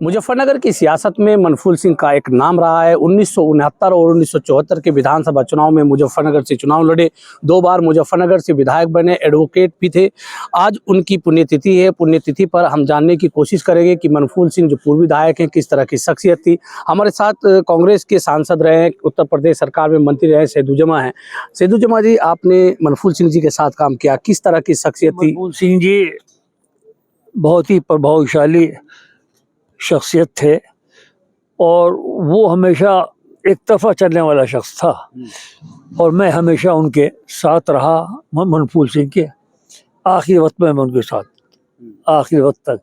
मुजफ्फरनगर की सियासत में मनफूल सिंह का एक नाम रहा है। 1969 और 1974 के विधानसभा चुनाव में मुजफ्फरनगर से चुनाव लड़े, 2 बार मुजफ्फरनगर से विधायक बने, एडवोकेट भी थे। आज उनकी पुण्यतिथि है। पुण्यतिथि पर हम जानने की कोशिश करेंगे कि मनफूल सिंह जो पूर्व विधायक हैं किस तरह की शख्सियत थी। हमारे साथ कांग्रेस के सांसद रहे हैं, उत्तर प्रदेश सरकार में मंत्री रहे सेदू जमा हैं। सेदू जमा जी, आपने मनफूल सिंह जी के साथ काम किया, किस तरह की शख्सियत थी? मनफूल सिंह जी बहुत ही प्रभावशाली शख्सियत थे और वो हमेशा एक तरफा चलने वाला शख्स था और मैं हमेशा उनके साथ रहा। मनफूल सिंह के आखिरी वक्त में मैं उनके साथ आखिरी वक्त तक।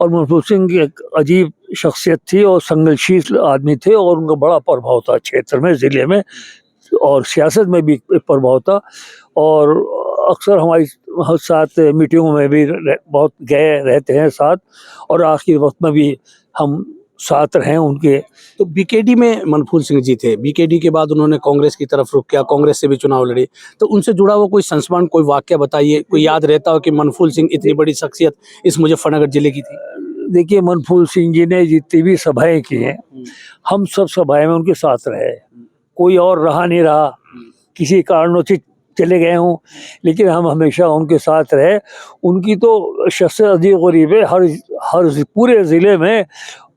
और मनफूल सिंह की एक अजीब शख्सियत थी और संघर्षशील आदमी थे और उनका बड़ा प्रभाव था क्षेत्र में, ज़िले में और सियासत में भी प्रभाव था। और अक्सर हमारी साथ मीटिंगों में भी बहुत गए रहते हैं साथ, और आखिरी वक्त में भी हम साथ रहे उनके। तो बीकेडी में मनफूल सिंह जी थे, बीकेडी के बाद उन्होंने कांग्रेस की तरफ रुख किया, कांग्रेस से भी चुनाव लड़े। तो उनसे जुड़ा हुआ कोई संस्मरण, कोई वाक्य बताइए, कोई याद रहता हो कि मनफूल सिंह इतनी बड़ी शख्सियत इस मुजफ्फरनगर जिले की थी। देखिए, मनफूल सिंह जी ने जितनी भी सभाएं की हैं, हम सब सभाएं में उनके साथ रहे। कोई और रहा नहीं रहा, किसी कारणों से चले गए हों, लेकिन हम हमेशा उनके साथ रहे। उनकी तो शख्सियत अजीब गरीब है, हर पूरे ज़िले में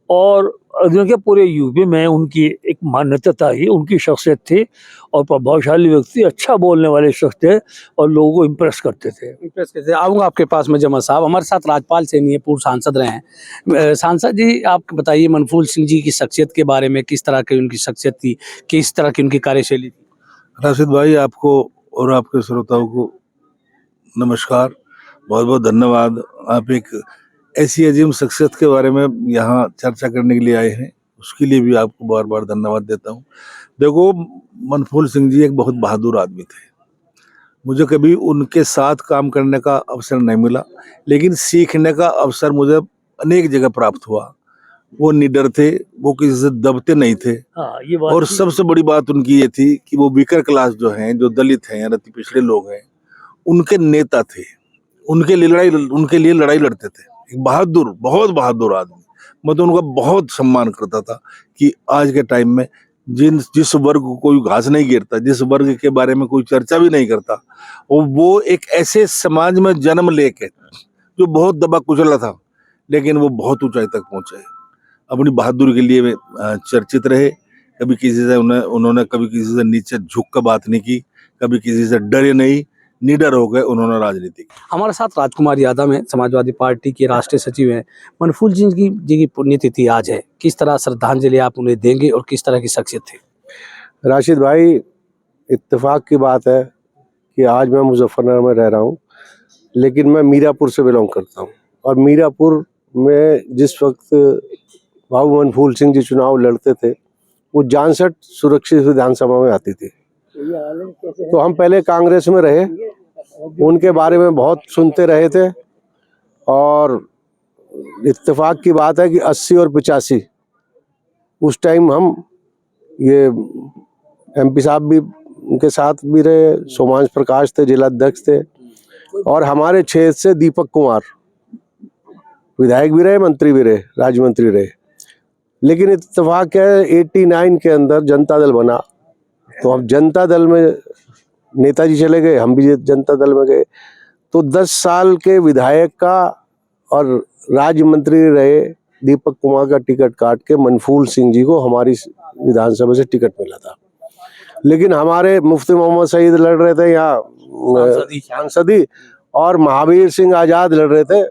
और के पूरे यूपी में उनकी एक मान्यता थी, उनकी शख्सियत थी और प्रभावशाली व्यक्ति, अच्छा बोलने वाले शख्स थे और लोगों को इम्प्रेस करते थे। आऊँगा आपके पास में जमा साहब। हमारे साथ राजपाल सैनी है, पूर्व सांसद रहे हैं। सांसद जी, आप बताइए मनफूल सिंह जी की शख्सियत के बारे में, किस तरह की उनकी शख्सियत थी, किस तरह की उनकी कार्यशैली थी? राशिद भाई, आपको और आपके श्रोताओं को नमस्कार, बहुत बहुत धन्यवाद। आप एक ऐसी अजीम शख्सियत के बारे में यहाँ चर्चा करने के लिए आए हैं, उसके लिए भी आपको बार बार धन्यवाद देता हूँ। देखो, मनफूल सिंह जी एक बहुत बहादुर आदमी थे। मुझे कभी उनके साथ काम करने का अवसर नहीं मिला, लेकिन सीखने का अवसर मुझे अनेक जगह प्राप्त हुआ। वो निडर थे, वो किसी से दबते नहीं थे। हाँ, ये बात और सबसे बड़ी बात उनकी ये थी कि वो वीकर क्लास जो हैं, जो दलित हैं, अति पिछड़े लोग हैं, उनके नेता थे। उनके लिए लड़ाई लड़ते थे। एक बहादुर, बहुत बहादुर आदमी। मैं तो उनका बहुत सम्मान करता था कि आज के टाइम में जिस वर्ग को कोई घास नहीं गिरता, जिस वर्ग के बारे में कोई चर्चा भी नहीं करता, और वो एक ऐसे समाज में जन्म लेके जो बहुत दबा कुचला था, लेकिन वो बहुत ऊंचाई तक पहुंचे। अपनी बहादुरी के लिए चर्चित रहे। कभी किसी से उन्होंने कभी किसी से नीचे झुक कर बात नहीं की, कभी किसी से डरे नहीं, निडर हो गए उन्होंने राजनीति की। हमारे साथ राजकुमार यादव हैं, समाजवादी पार्टी के राष्ट्रीय सचिव हैं। मनफूल सिंह जी की पुण्यतिथि आज है, किस तरह श्रद्धांजलि आप उन्हें देंगे और किस तरह की शख्सियत थी? राशिद भाई, इत्तेफाक की बात है कि आज मैं मुजफ्फरनगर में रह रहा हूँ, लेकिन मैं मीरापुर से बिलोंग करता हूँ। और मीरापुर में जिस वक्त बाबू मनफूल सिंह जी चुनाव लड़ते थे, वो 66 सुरक्षित विधानसभा में आती थी। तो हम पहले कांग्रेस में रहे, उनके बारे में बहुत सुनते रहे थे। और इत्तेफाक की बात है कि 80 और 85 उस टाइम हम ये एमपी साहब भी उनके साथ भी रहे, सोमांश प्रकाश थे, जिला अध्यक्ष थे, और हमारे क्षेत्र से दीपक कुमार विधायक भी रहे, मंत्री भी रहे, राज्य मंत्री रहे। लेकिन इत्तेफाक है 89 के अंदर जनता दल बना, तो हम जनता दल में नेताजी चले गए, हम भी जनता दल में गए। तो 10 साल के विधायक का और राज्य मंत्री रहे दीपक कुमार का टिकट काट के मनफूल सिंह जी को हमारी विधानसभा से टिकट मिला था। लेकिन हमारे मुफ्ती मोहम्मद सईद लड़ रहे थे यहाँ सांसदी, और महावीर सिंह आजाद लड़ रहे थे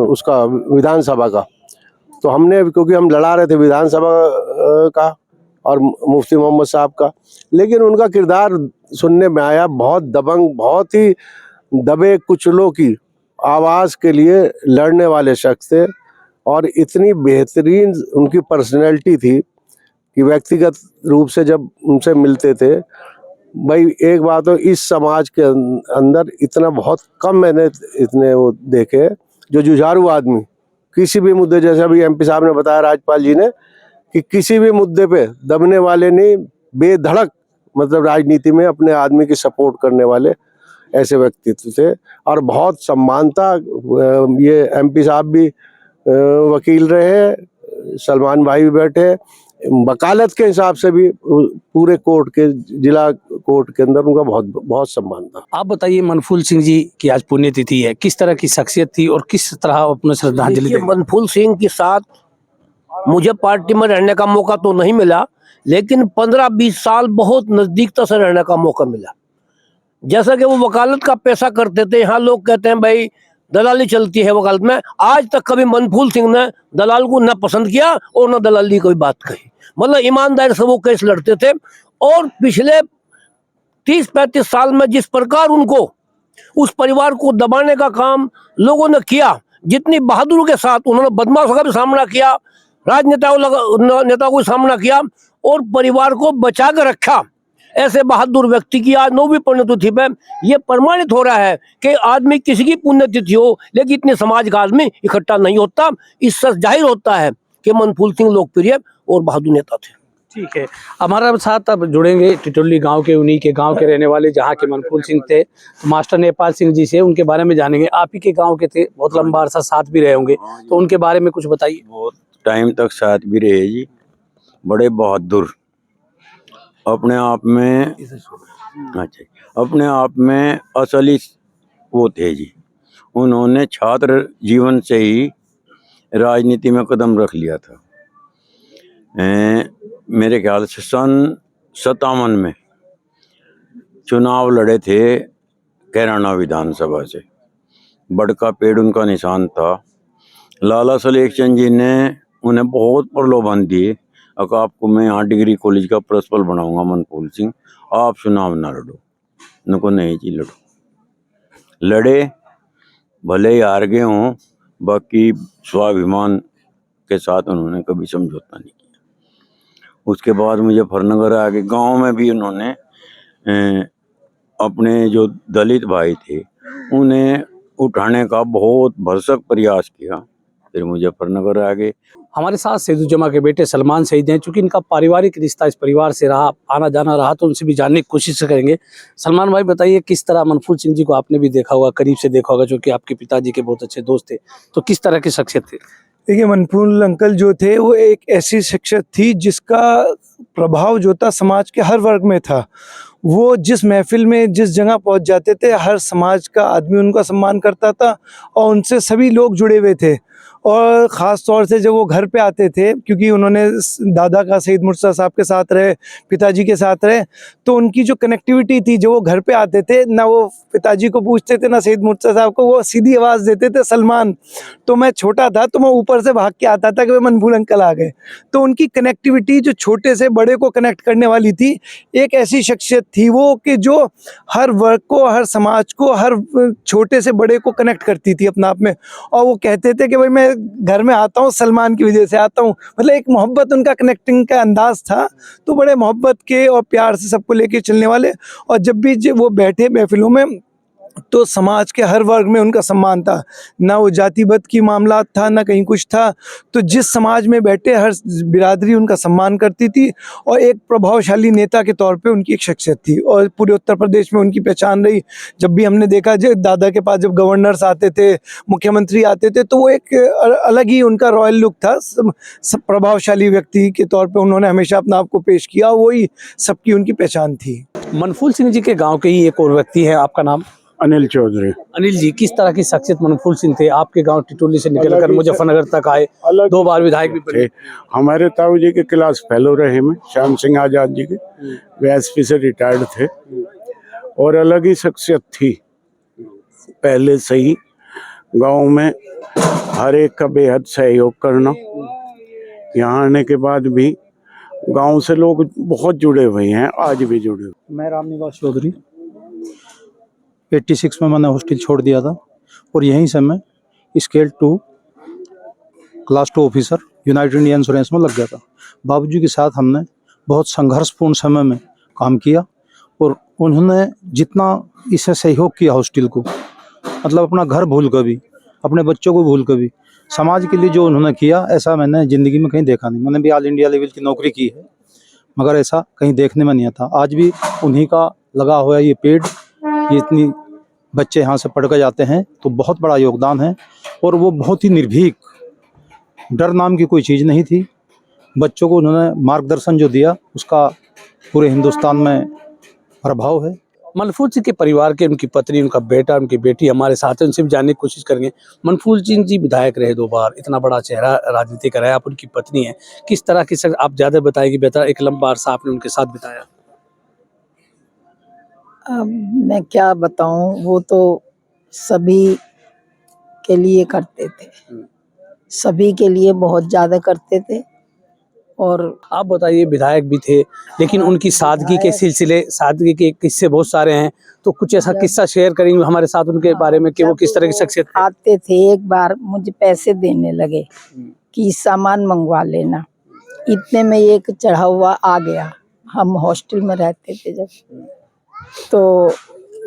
उसका विधानसभा का। तो हमने, क्योंकि हम लड़ा रहे थे विधानसभा का और मुफ्ती मोहम्मद साहब का, लेकिन उनका किरदार सुनने में आया, बहुत दबंग, बहुत ही दबे कुचलों की आवाज़ के लिए लड़ने वाले शख्स थे। और इतनी बेहतरीन उनकी पर्सनैलिटी थी कि व्यक्तिगत रूप से जब उनसे मिलते थे, भाई एक बात हो, इस समाज के अंदर इतना बहुत कम मैंने इतने वो देखे जो जुझारू आदमी किसी भी मुद्दे, जैसे अभी एमपी साहब ने बताया, राज्यपाल जी ने, कि किसी भी मुद्दे पे दबने वाले नहीं, बेधड़क मतलब राजनीति में अपने आदमी की सपोर्ट करने वाले ऐसे व्यक्तित्व थे। और बहुत सम्मानता, ये एमपी साहब भी वकील रहे, सलमान भाई भी बैठे, वकालत के हिसाब से भी पूरे कोर्ट के, जिला कोर्ट के अंदर उनका बहुत बहुत सम्मान था। आप बताइए, मनफूल सिंह जी की आज पुण्यतिथि है, किस तरह की शख्सियत थी और किस तरह अपने श्रद्धांजलि देखिए, देंगे? मनफूल सिंह के साथ मुझे पार्टी में रहने का मौका तो नहीं मिला, लेकिन 15-20 साल बहुत नजदीकता से रहने का मौका मिला। जैसा कि वो वकालत का पैसा करते थे, यहाँ लोग कहते हैं भाई दलाली चलती है वकालत में, आज तक कभी मनफूल सिंह ने दलाल को न पसंद किया और न दलाली की कोई बात कही। मतलब ईमानदारी से वो केस लड़ते थे। और पिछले 30-35 साल में जिस प्रकार उनको, उस परिवार को दबाने का काम लोगों ने किया, जितनी बहादुरी के साथ उन्होंने बदमाशों का भी सामना किया, नेताओं को सामना किया और परिवार को बचा कर रखा, ऐसे बहादुर व्यक्ति की आज 9वीं पुण्यतिथि पे ये प्रमाणित हो रहा है कि आदमी किसी की पुण्यतिथि हो, लेकिन इतने समाज का आदमी इकट्ठा नहीं होता। इससे जाहिर होता है कि मनफूल सिंह लोकप्रिय और बहादुर नेता थे। ठीक है, हमारा साथ अब जुड़ेंगे टिटोली गांव के, उन्हीं के गांव के रहने वाले, जहां के मनफूल सिंह थे, तो मास्टर नेपाल सिंह जी से उनके बारे में जानेंगे। आप ही के गांव के थे, बहुत लंबा अरसा साथ भी रहे होंगे, तो उनके बारे में कुछ बताइए। बहुत टाइम तक साथ भी रहे जी, बड़े बहादुर, अपने आप में, अच्छा, अपने आप में असली वो थे जी। उन्होंने छात्र जीवन से ही राजनीति में कदम रख लिया था। मेरे ख्याल से सन 57 में चुनाव लड़े थे कैराना विधानसभा से, बड़का पेड़ उनका निशान था। लाला सलेखचंद जी ने उन्हें बहुत प्रलोभन दिए, अगर आपको मैं यहाँ डिग्री कॉलेज का प्रिंसिपल बनाऊंगा मनफूल सिंह, आप चुनाव ना लड़ो। उनको नहीं जी लड़ो, लड़े, भले ही हार गए हों, बाकी स्वाभिमान के साथ उन्होंने कभी समझौता नहीं किया। उसके बाद मुजफ्फरनगर आगे गांव में भी उन्होंने अपने जो दलित भाई थे उन्हें उठाने का बहुत भरसक प्रयास किया। फिर मुजफ्फरनगर आ गए। हमारे साथ सैदुज्जमा के बेटे सलमान शहीद हैं, चूंकि इनका पारिवारिक रिश्ता इस परिवार से रहा, आना जाना रहा, तो उनसे भी जानने की कोशिश करेंगे। सलमान भाई बताइए, किस तरह मनफूल सिंह जी को आपने भी देखा होगा, करीब से देखा होगा, जो कि आपके पिताजी के बहुत अच्छे दोस्त थे, तो किस तरह की शख्सियत थे? देखिए, मनफूल अंकल जो थे वो एक ऐसी शख्सियत थी जिसका प्रभाव जो था समाज के हर वर्ग में था। वो जिस महफिल में, जिस जगह पहुंच जाते थे, हर समाज का आदमी उनका सम्मान करता था और उनसे सभी लोग जुड़े हुए थे। और ख़ास तौर से जब वो घर पे आते थे, क्योंकि उन्होंने दादा का सईद मुर्तज़ा साहब के साथ रहे, पिताजी के साथ रहे, तो उनकी जो कनेक्टिविटी थी, जो वो घर पे आते थे ना, वो पिताजी को पूछते थे ना सईद मुर्तज़ा साहब को, वो सीधी आवाज़ देते थे सलमान। तो मैं छोटा था तो मैं ऊपर से भाग के आता था कि मनफूल अंकल आ गए। तो उनकी कनेक्टिविटी जो छोटे से बड़े को कनेक्ट करने वाली थी, एक ऐसी शख्सियत थी वो कि जो हर वर्ग को, हर समाज को, हर छोटे से बड़े को कनेक्ट करती थी अपने आप में। और वो कहते थे कि भाई मैं घर में आता हूँ सलमान की वजह से आता हूँ। मतलब एक मोहब्बत, उनका कनेक्टिंग का अंदाज था, तो बड़े मोहब्बत के और प्यार से सबको लेके चलने वाले। और जब भी वो बैठे महफिलों में, तो समाज के हर वर्ग में उनका सम्मान था, ना वो जातिवाद की मामला था, ना कहीं कुछ था। तो जिस समाज में बैठे हर बिरादरी उनका सम्मान करती थी और एक प्रभावशाली नेता के तौर पे उनकी एक शख्सियत थी और पूरे उत्तर प्रदेश में उनकी पहचान रही। जब भी हमने देखा, जो दादा के पास जब गवर्नर्स आते थे, मुख्यमंत्री आते थे, तो वो एक अलग ही उनका रॉयल लुक था। सब प्रभावशाली व्यक्ति के तौर पर उन्होंने हमेशा अपना आप को पेश किया, वही सबकी उनकी पहचान थी। मनफूल सिंह जी के गाँव के ही एक और व्यक्ति है, आपका नाम? अनिल चौधरी। अनिल जी, किस तरह की शख्सियत मनफूल सिंह थे? आपके गांव टिटोली से निकलकर मुजफ्फरनगर तक आए, 2 बार विधायक भी बने। हमारे ताऊ जी के क्लास फेलो रहे में, श्याम सिंह आजाद जी के, वे एसपी से रिटायर्ड थे और अलग ही शख्सियत थी। पहले से ही गांव में हर एक का बेहद सहयोग करना। यहाँ आने के बाद भी गांव से लोग बहुत जुड़े हुए हैं, आज भी जुड़े हुए। मैं रामनिवास चौधरी, 86 में मैंने हॉस्टल छोड़ दिया था और यहीं से मैं scale 2 class 2 officer United India insurance में लग गया था। बाबूजी के साथ हमने बहुत संघर्षपूर्ण समय में काम किया और उन्होंने जितना इसे सहयोग किया हॉस्टल को, मतलब अपना घर भूल कर भी, अपने बच्चों को भूल कर भी, समाज के लिए जो उन्होंने किया, ऐसा मैंने ज़िंदगी में कहीं देखा नहीं। मैंने भी ऑल इंडिया लेवल की नौकरी की है, मगर ऐसा कहीं देखने में नहीं आता। आज भी उन्हीं का लगा हुआ ये पेड़, ये इतनी बच्चे यहाँ से पढ़ कर जाते हैं, तो बहुत बड़ा योगदान है। और वो बहुत ही निर्भीक, डर नाम की कोई चीज़ नहीं थी। बच्चों को उन्होंने मार्गदर्शन जो दिया उसका पूरे हिंदुस्तान में प्रभाव है। मनफूल सिंह के परिवार के, उनकी पत्नी, उनका बेटा, उनकी बेटी हमारे साथ हैं, उनसे भी जानने की कोशिश करेंगे। मनफूल सिंह जी विधायक रहे 2 बार, इतना बड़ा चेहरा राजनीति का रहा, आप उनकी पत्नी हैं, किस तरह की आप ज़्यादा बताएंगे बेहतर, एक लंबा अरसा आपने उनके साथ बिताया। अब मैं क्या बताऊं, वो तो सभी के लिए करते थे, सभी के लिए बहुत ज़्यादा करते थे। और आप बताइए, विधायक भी थे लेकिन उनकी सादगी के सिलसिले, सादगी के किस्से बहुत सारे हैं, तो कुछ ऐसा किस्सा शेयर करेंगे हमारे साथ उनके बारे में कि वो किस तरह की शख्सियत थे? आते थे, एक बार मुझे पैसे देने लगे कि सामान मंगवा लेना, इतने में एक चढ़ा हुआ आ गया, हम हॉस्टल में रहते थे जब, तो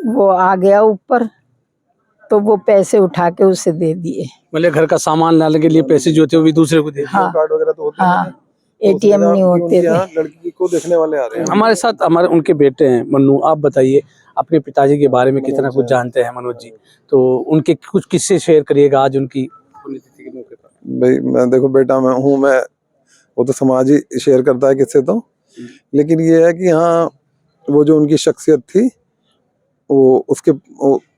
वो आ गया ऊपर, तो वो पैसे उठा के उसे दे दिए। मतलब घर का सामान लाने के लिए पैसे जो थे वो भी दूसरे को दे दिए। हाँ, कार्ड वगैरह तो होते हाँ, एटीएम नहीं होते थे। लड़की को देखने वाले आ रहे हैं। हमारे साथ हमारे उनके बेटे हैं मन्नू, आप बताइए अपने पिताजी के बारे में कितना कुछ जानते हैं मनोज जी, तो उनके कुछ किस्से शेयर करिएगा आज उनकी पुण्यतिथि के मौके पर। भाई मैं देखो बेटा मैं हूँ, मैं वो तो समाज ही शेयर करता है किससे, तो लेकिन ये है कि हाँ वो जो उनकी शख्सियत थी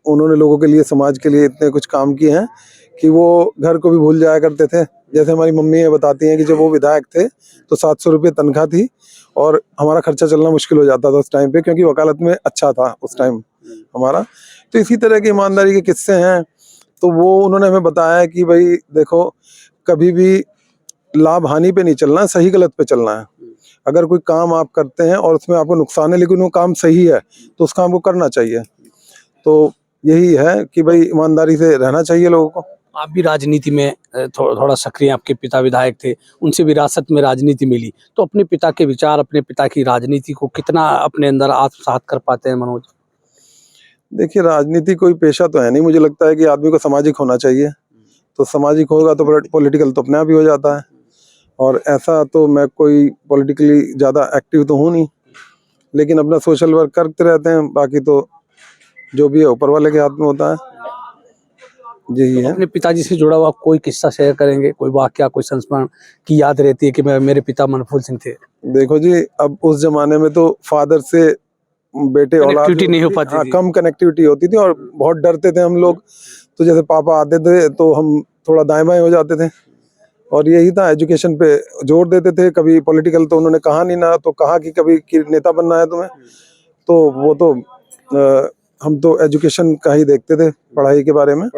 उन्होंने लोगों के लिए, समाज के लिए इतने कुछ काम किए हैं कि वो घर को भी भूल जाया करते थे। जैसे हमारी मम्मी ये बताती हैं कि जब वो विधायक थे तो 700 रुपये तनख्वाह थी और हमारा खर्चा चलना मुश्किल हो जाता था उस टाइम पे, क्योंकि वकालत में अच्छा था उस टाइम हमारा। तो इसी तरह की ईमानदारी के किस्से हैं। तो वो उन्होंने हमें बताया है कि भाई देखो, कभी भी लाभ हानि पे नहीं चलना है, सही गलत पे चलना है। अगर कोई काम आप करते हैं और उसमें आपको नुकसान है लेकिन वो काम सही है तो उस काम को करना चाहिए। तो यही है कि भाई ईमानदारी से रहना चाहिए लोगों को। आप भी राजनीति में थोड़ा सक्रिय, आपके पिता विधायक थे, उनसे विरासत में राजनीति मिली, तो अपने पिता के विचार, अपने पिता की राजनीति को कितना अपने अंदर आत्मसात कर पाते हैं मनोज? देखिए, राजनीति कोई पेशा तो है नहीं, मुझे लगता है कि आदमी को सामाजिक होना चाहिए। तो सामाजिक होगा तो पॉलिटिकल तो अपने आप ही हो जाता है। और ऐसा तो मैं कोई पॉलिटिकली ज़्यादा एक्टिव तो हूँ नहीं, लेकिन अपना सोशल वर्क करते रहते हैं। बाकी तो जो भी है ऊपर वाले के हाथ में होता है। यही है। अपने पिताजी से जुड़ा हुआ कोई किस्सा शेयर करेंगे, कोई वाकया, कोई संस्मरण की याद रहती है कि मेरे पिता मनफूल सिंह थे? देखो जी, अब उस जमाने में तो फादर से बेटे औलाद नहीं हो पाती हाँ, थी। कम कनेक्टिविटी होती थी और बहुत डरते थे हम लोग। तो जैसे पापा आते थे तो हम थोड़ा दाएं बाएं हो जाते थे। और यही था, एजुकेशन पे जोर देते थे। कभी पॉलिटिकल तो उन्होंने कहा नहीं ना, तो कहा कि कभी कि नेता बनना है तुम्हें, तो वो तो हम तो एजुकेशन का ही देखते थे, पढ़ाई के बारे में।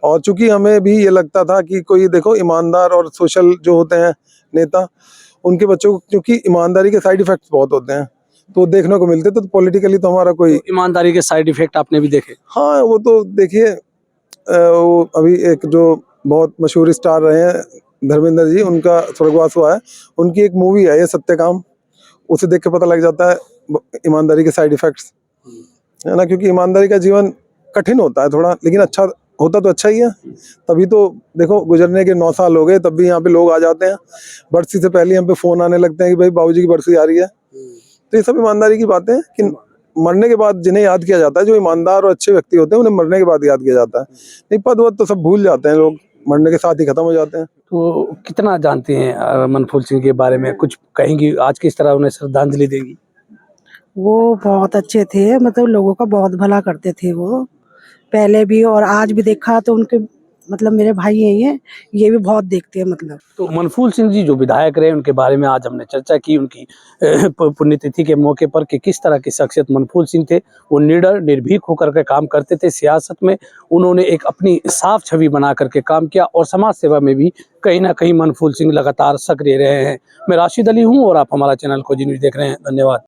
और चूंकि हमें भी ये लगता था कि कोई देखो ईमानदार और सोशल जो होते हैं नेता, उनके बच्चों को क्योंकि ईमानदारी के साइड इफेक्ट्स बहुत होते हैं तो देखने को मिलते थे। तो पॉलिटिकली तो हमारा कोई ईमानदारी के साइड इफेक्ट आपने भी देखे? हाँ, वो तो देखिए, वो अभी एक जो बहुत मशहूर स्टार रहे हैं धर्मेंद्र जी, उनका स्वर्गवास हुआ है। उनकी एक मूवी है ये सत्यकाम, उसे देख के पता लग जाता है ईमानदारी के साइड इफेक्ट्स, है ना। क्योंकि ईमानदारी का जीवन कठिन होता है थोड़ा, लेकिन अच्छा होता तो अच्छा ही है। तभी तो देखो, गुजरने के 9 साल हो गए तब भी यहाँ पे लोग आ जाते हैं। बरसी से पहले हम पे फोन आने लगते हैं कि भाई बाबूजी की बरसी आ रही है। तो ये सब ईमानदारी की बातें हैं कि मरने के बाद जिन्हें याद किया जाता है, जो ईमानदार और अच्छे व्यक्ति होते हैं, उन्हें मरने के बाद याद किया जाता है। नहीं, पद वद तो सब भूल जाते हैं लोग, मरने के साथ ही खत्म हो जाते हैं। तो कितना जानते हैं मनफूल सिंह के बारे में, कुछ कहेंगी आज किस तरह उन्हें श्रद्धांजलि देंगी? वो बहुत अच्छे थे, मतलब लोगों का बहुत भला करते थे वो, पहले भी और आज भी देखा तो उनके, मतलब मेरे भाई हैं ये भी बहुत देखते हैं मतलब। तो मनफूल सिंह जी जो विधायक रहे, उनके बारे में आज हमने चर्चा की, उनकी पुण्यतिथि के मौके पर कि किस तरह की शख्सियत मनफूल सिंह थे। वो निडर निर्भीक होकर के काम करते थे। सियासत में उन्होंने एक अपनी साफ छवि बना करके काम किया और समाज सेवा में भी कहीं ना कहीं मनफूल सिंह लगातार सक्रिय रहे हैं। मैं राशिद अली हूँ और आप हमारा चैनल खोजी न्यूज़ देख रहे हैं। धन्यवाद।